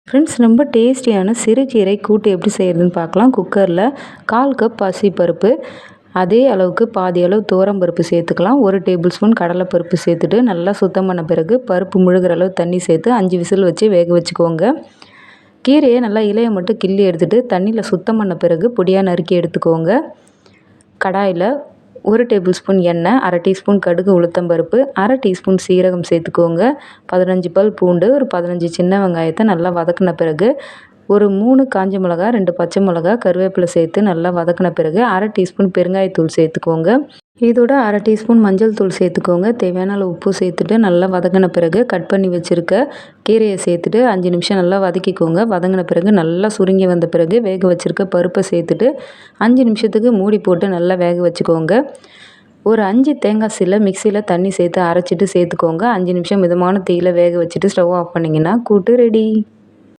Friends, ரொம்ப டேஸ்டியான சிறுகீரை கூட்டு எப்படி செய்கிறதுன்னு பார்க்கலாம். குக்கரில் 1/4 கப் பாசிப்பருப்பு, அதே அளவுக்கு பாதி அளவு துவரம்பருப்பு சேர்த்துக்கலாம். 1 டேபிள் ஸ்பூன் கடலைப்பருப்பு சேர்த்துட்டு நல்லா சுத்தம் பண்ண பிறகு பருப்பு முழுகிற அளவு தண்ணி சேர்த்து 5 விசில் வச்சு வேக வச்சுக்கோங்க. கீரையை நல்லா இலையை மட்டும் கிள்ளி எடுத்துகிட்டு தண்ணியில் சுத்தம் பண்ண பிறகு பொடியாக நறுக்கி எடுத்துக்கோங்க. கடாயில் 1 டேபிள் ஸ்பூன் எண்ணெய், 1/2 டீஸ்பூன் கடுகு உளுத்தம்பருப்பு, 1/2 டீஸ்பூன் சீரகம் சேர்த்துக்கோங்க. 15 பல் பூண்டு, ஒரு 15 சின்ன வெங்காயத்தை நல்லா வதக்கின பிறகு ஒரு 3 காஞ்ச மிளகா, 2 பச்சை மிளகா, கருவேப்பிலை சேர்த்து நல்லா வதக்கின பிறகு 1/2 டீஸ்பூன் பெருங்காயத்தூள் சேர்த்துக்கோங்க. இதோட 1/2 டீஸ்பூன் மஞ்சள் தூள் சேர்த்துக்கோங்க. தேவையான அளவு உப்பு சேர்த்துட்டு நல்லா வதக்கின பிறகு கட் பண்ணி வச்சுருக்க கீரையை சேர்த்துட்டு 5 நிமிஷம் நல்லா வதக்கிக்கோங்க. வதங்கின பிறகு நல்லா சுருங்கி வந்த பிறகு வேக வச்சுருக்க பருப்பை சேர்த்துட்டு 5 நிமிஷத்துக்கு மூடி போட்டு நல்லா வேக வச்சுக்கோங்க. ஒரு 5 தேங்காய் சீலை மிக்சியில் தண்ணி சேர்த்து அரைச்சிட்டு சேர்த்துக்கோங்க. 5 நிமிஷம் மிதமான தீயில் வேக வச்சுட்டு ஸ்டவ் ஆஃப் பண்ணிங்கன்னா கூட்டு ரெடி.